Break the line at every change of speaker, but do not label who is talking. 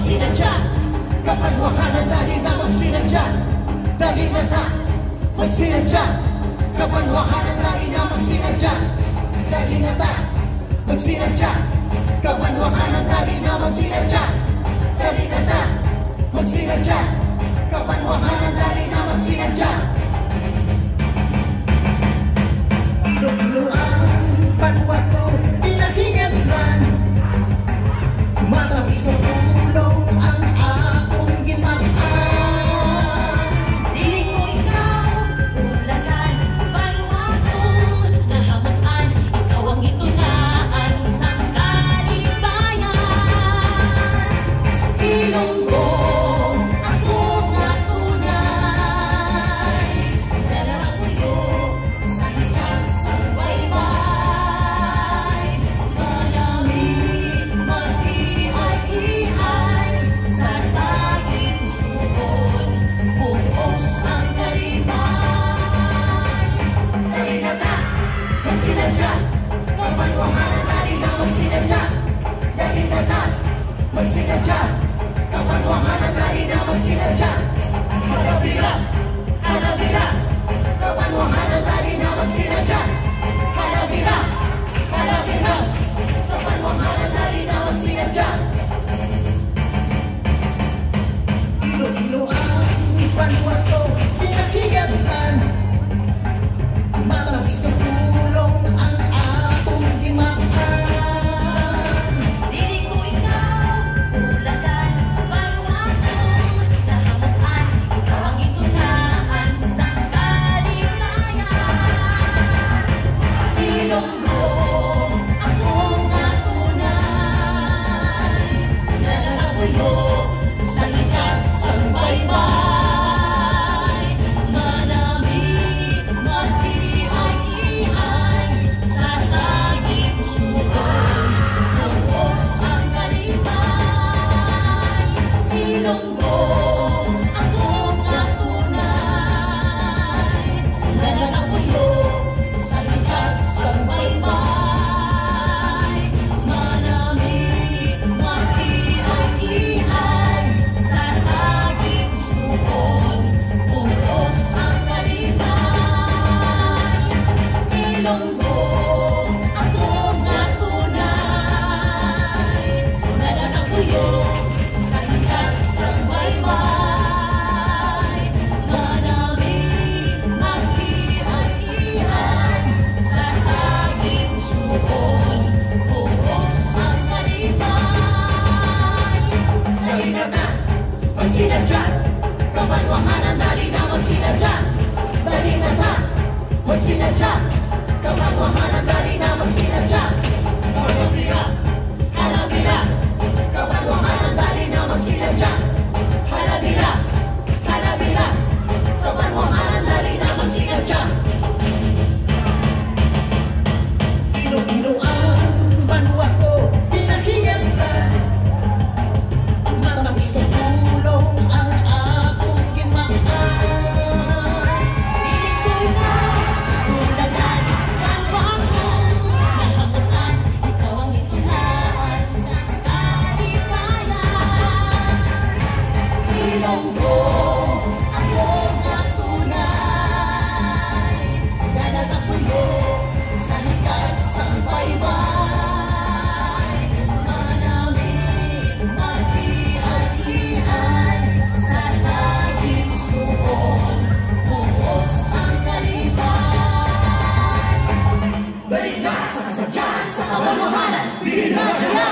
magsinadya. Kapalwakan dali na magsinadya. Dali na ta, magsinadya. Kapalwakan dali na magsinadya. Dali na ta, magsinadya. Kapalwakan dali na magsinadya. Dali na ta, magsinadya. Kapalwakan dali na magsinadya. Ilo-ilo ang banwa ko, pinakinggan. Matamis na tulong ang akong ginmaan.
Diling ko ikaw, ulagan, banwa kong nahamutan. Ikaw ang itunaan sa kalibayan. Ilonggo, akong natunay. Nalakuyo sa hikat sa baybay. Malamig, mati-ay-iay sa taging suhon. Buhos ang kalibay. Dali na ta, magsinadya. Kapalwakan dali na magsinadya. Dali na ta, magsinadya. Kapalwakan dali na magsinadya. Halabira, halabira. Kapalwakan dali na magsinadya. Halabira, halabira. Kapalwakan dali na magsinadya. Ilo-ilo ang banwa ko, pinakinggan. Matamis na tulong ang akong ginaan. Diling ko ikaw, ulagan, banwa kong nahamutan. Ikaw ang itunaan sa kalibayan. Ilonggo, akong natunay. Nalalakuyo sa hikat sa baybay. Malamig, mati-ay-iay sa taging suhon. Buhos ang kalibay. Ilonggo, akong natunay. Nalalakuyo sa hikat sa baybay. Malamig, mati-ay-iay sa taging suhon. Buhos ang kalibay. Ilonggo, akong natunay. Nalalakuyo sa hikat sa baybay. Malamig, mati-ay-iay sa taging suhon. Buhos ang kalibay.
Dali na ta, magsinadya. Kapalwakan dali na magsinadya. Dali na ta, magsinadya. Kapalwakan dali na magsinadya. Halabira, halabira. Kapalwakan dali na magsinadya. Halabira, halabira. Kapalwakan dali na magsinadya. Ilo-ilo ang banwa ko, pinakinggan. Matamis na tulong ang akong ginmaan.
Diling ko ikaw, ulagan, banwa kong nahamutan. Ikaw ang itunaan sa kalibayan. Ilonggo, akong natunay.
Nalalakuyo sa hikat sa baybay.
Malamig, mati-ay-iay sa taging suhon. Buhos ang kalibay.
Dali na sa kasadyan, sa kabalwahanan, di na kaya.